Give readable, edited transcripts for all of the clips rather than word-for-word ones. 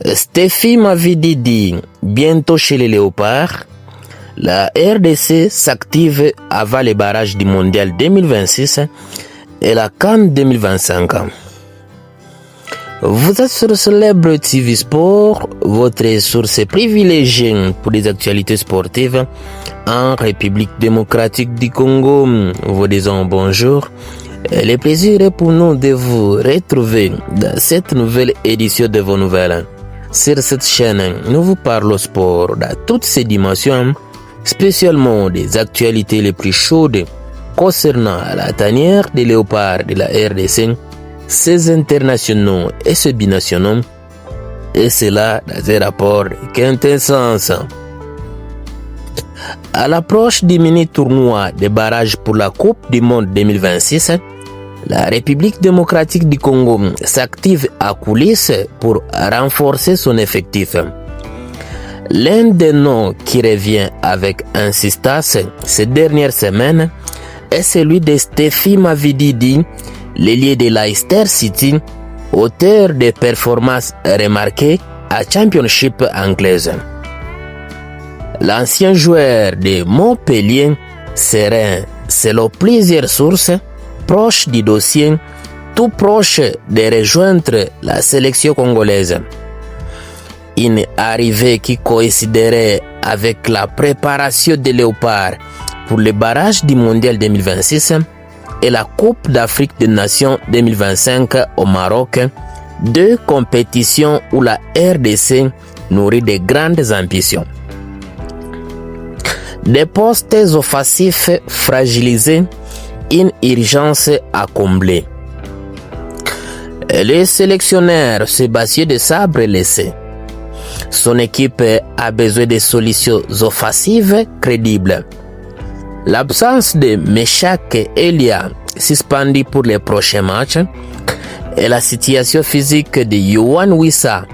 Steffi Mavididi, bientôt chez les Léopards. La RDC s'active avant les barrages du Mondial 2026 et la CAN 2025. Vous êtes sur Célèbre TV Sport, votre source privilégiée pour les actualités sportives en République démocratique du Congo. Vous disons bonjour. Le plaisir est pour nous de vous retrouver dans cette nouvelle édition de vos nouvelles. Sur cette chaîne, nous vous parlons sport dans toutes ses dimensions, spécialement des actualités les plus chaudes concernant la tanière des léopards de la RDC, ses internationaux et ses binationaux, et cela dans un rapport de quintessence. À l'approche du mini-tournoi des barrages pour la Coupe du Monde 2026, la République démocratique du Congo s'active à coulisses pour renforcer son effectif. L'un des noms qui revient avec insistance ces dernières semaines est celui de Steffi Mavididi, l'ailier de Leicester City, auteur de performances remarquées à Championship anglaise. L'ancien joueur de Montpellier serait, selon plusieurs sources proches du dossier, tout proche de rejoindre la sélection congolaise. Une arrivée qui coïnciderait avec la préparation des Léopards pour le barrage du Mondial 2026 et la Coupe d'Afrique des Nations 2025 au Maroc, deux compétitions où la RDC nourrit de grandes ambitions. Des postes offensifs fragilisés, une urgence à combler. Le sélectionneur Sébastien Desabre le sait. Son équipe a besoin de solutions offensives crédibles. L'absence de Meshak Elia, suspendu pour les prochains matchs, et la situation physique de Yohan Wissa,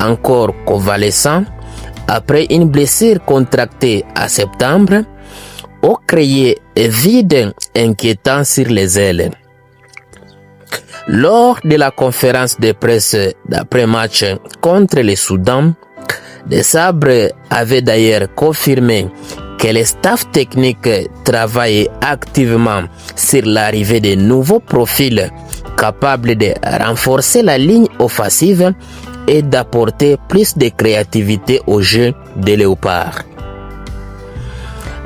encore convalescent, après une blessure contractée en septembre, ont créé un vide inquiétant sur les ailes. Lors de la conférence de presse d'après-match contre le Soudan, Desabre avait d'ailleurs confirmé que le staff technique travaille activement sur l'arrivée de nouveaux profils capables de renforcer la ligne offensive et d'apporter plus de créativité au jeu des Léopards.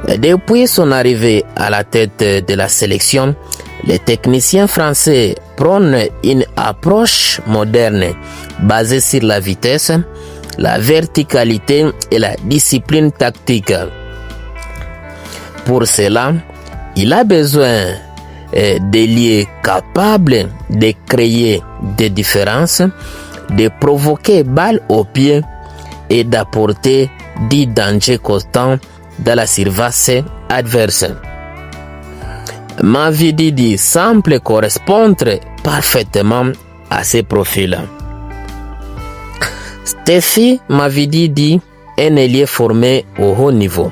Depuis son arrivée à la tête de la sélection, les techniciens français prônent une approche moderne basée sur la vitesse, la verticalité et la discipline tactique. Pour cela, il a besoin d'ailiers capables de créer des différences, de provoquer balles au pied et d'apporter du danger constant dans la surface adverse. Mavididi semble correspondre parfaitement à ces profils. Steffi Mavididi est un ailier formé au haut niveau.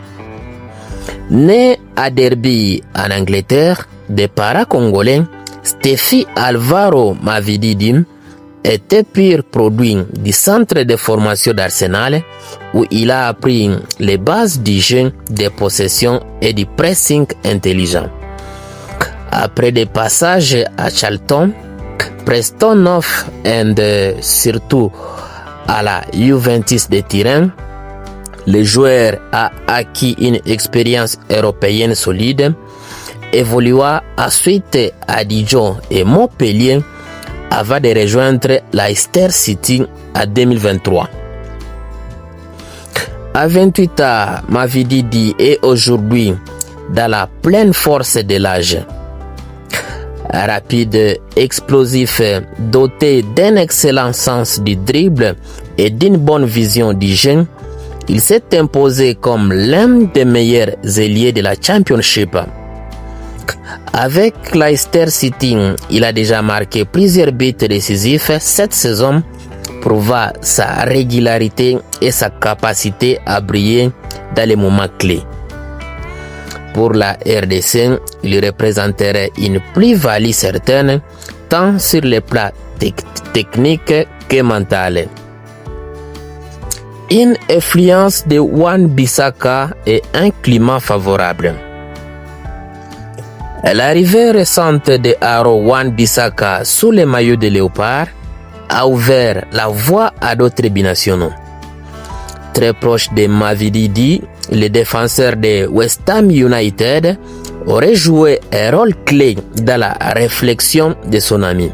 Né à Derby en Angleterre, de parents congolais, Steffi Alvaro Mavididi était pur produit du centre de formation d'Arsenal où il a appris les bases du jeu de possession et du pressing intelligent. Après des passages à Charlton, Preston North et surtout à la Juventus de Turin, le joueur a acquis une expérience européenne solide, évolua ensuite à Dijon et Montpellier avant de rejoindre Leicester City en 2023. À 28 ans, Mavididi est aujourd'hui dans la pleine force de l'âge. Rapide, explosif, doté d'un excellent sens du dribble et d'une bonne vision du jeu, il s'est imposé comme l'un des meilleurs ailiers de la Championship. Avec Leicester City, il a déjà marqué plusieurs buts décisifs cette saison, prouvant sa régularité et sa capacité à briller dans les moments clés. Pour la RDC, il représenterait une plus-value certaine, tant sur le plan technique que mental. une influence de Wan-Bissaka et un climat favorable. L'arrivée récente de Aro Wan-Bissaka sous les maillots de Léopard a ouvert la voie à d'autres binationaux. Très proche de Mavididi, le défenseur de West Ham United aurait joué un rôle clé dans la réflexion de son ami.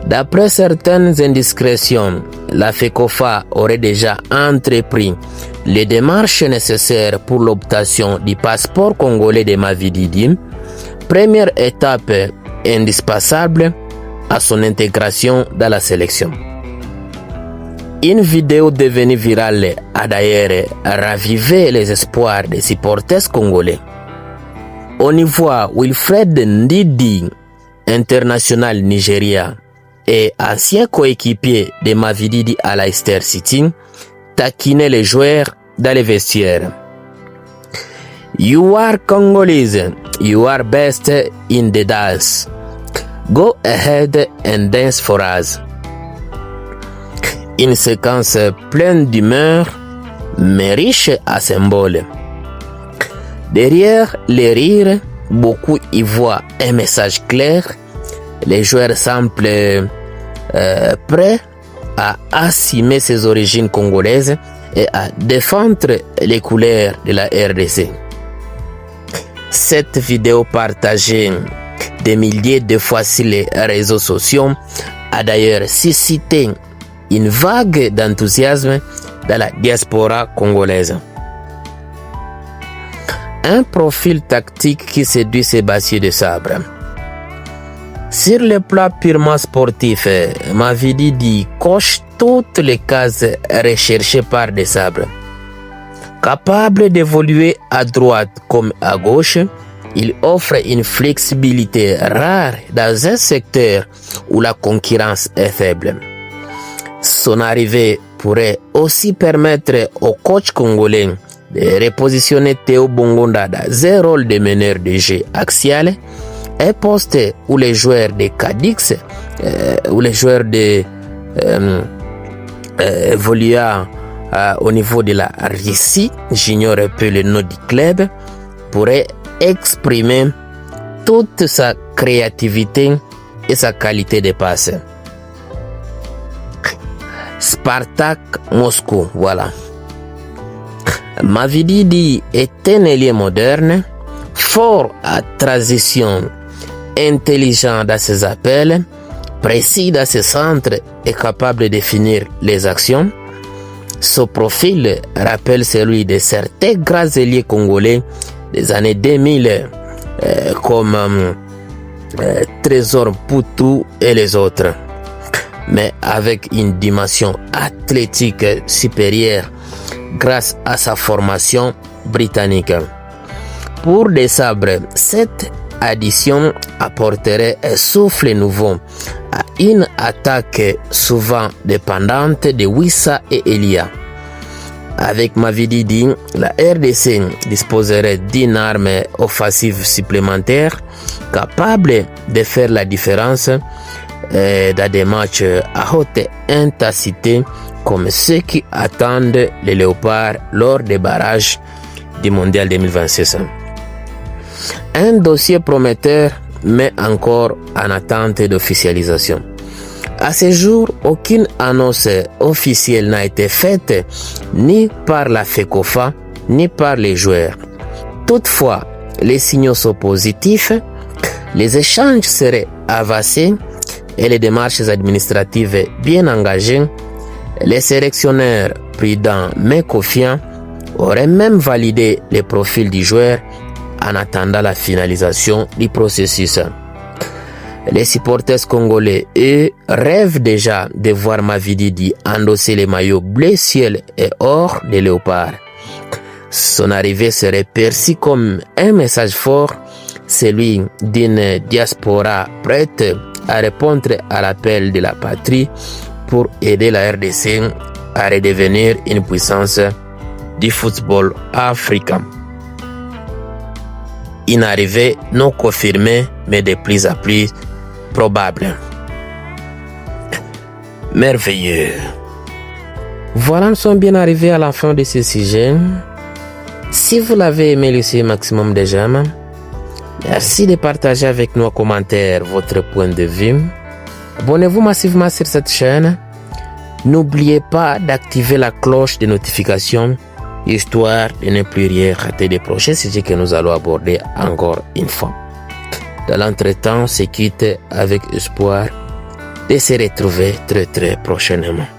D'après certaines indiscrétions, la FECOFA aurait déjà entrepris les démarches nécessaires pour l'obtention du passeport congolais de Mavididi, première étape indispensable à son intégration dans la sélection. Une vidéo devenue virale a d'ailleurs ravivé les espoirs des supporters congolais. On y voit Wilfred Ndidi, international Nigeria et ancien coéquipier de Mavididi à Leicester City, taquiner les joueurs dans les vestiaires. You are Congolese, you are best in the dance. Go ahead and dance for us. Une séquence pleine d'humeur, mais riche à symboles. Derrière les rires, beaucoup y voient un message clair. Les joueurs semblent prêts à assumer ses origines congolaises et à défendre les couleurs de la RDC. Cette vidéo partagée des milliers de fois sur les réseaux sociaux a d'ailleurs suscité une vague d'enthousiasme dans la diaspora congolaise. Un profil tactique qui séduit Sébastien Desabre. Sur le plan purement sportif, Mavididi coche toutes les cases recherchées par Desabre. Capable d'évoluer à droite comme à gauche, il offre une flexibilité rare dans un secteur où la concurrence est faible. Son arrivée pourrait aussi permettre au coach congolais de repositionner Théo Bongonda dans un rôle de meneur de jeu axial, un poste où les joueurs de Cadix, où les joueurs de évoluant au niveau de la Russie, j'ignore un peu le nom du club, pourraient exprimer toute sa créativité et sa qualité de passe. Spartak Moscou, voilà. Mavididi est un ailier moderne, fort à transition, intelligent dans ses appels, précis dans ses centres et capable de définir les actions. Son profil rappelle celui de certains grands ailiers congolais des années 2000 comme Trésor Poutou et les autres, mais avec une dimension athlétique supérieure grâce à sa formation britannique. Pour Desabre, cette addition apporterait un souffle nouveau à une attaque souvent dépendante de Wissa et Elia. Avec Mavididi, la RDC disposerait d'une arme offensive supplémentaire capable de faire la différence dans des matchs à haute intensité comme ceux qui attendent les Léopards lors des barrages du Mondial 2026. Un dossier prometteur mais encore en attente d'officialisation. À ce jour, aucune annonce officielle n'a été faite ni par la FECOFA ni par les joueurs. Toutefois, les signaux sont positifs, les échanges seraient avancés et les démarches administratives bien engagées. Les sélectionneurs prudents mais confiants auraient même validé les profils du joueur en attendant la finalisation du processus. Les supporters congolais, eux, rêvent déjà de voir Mavididi endosser les maillots bleu ciel et or des Léopards. Son arrivée serait perçue comme un message fort, celui d'une diaspora prête à répondre à l'appel de la patrie pour aider la RDC à redevenir une puissance du football africain. Une arrivée non confirmée, mais de plus en plus probable. Merveilleux. Voilà, nous sommes bien arrivés à la fin de ce sujet. Si vous l'avez aimé, laissez un maximum de j'aime. Merci de partager avec nous en commentaire votre point de vue. Abonnez-vous massivement sur cette chaîne. N'oubliez pas d'activer la cloche de notification, histoire de ne plus rien rater des prochains sujets que nous allons aborder encore une fois. Dans l'entretemps, on se quitte avec espoir de se retrouver très prochainement.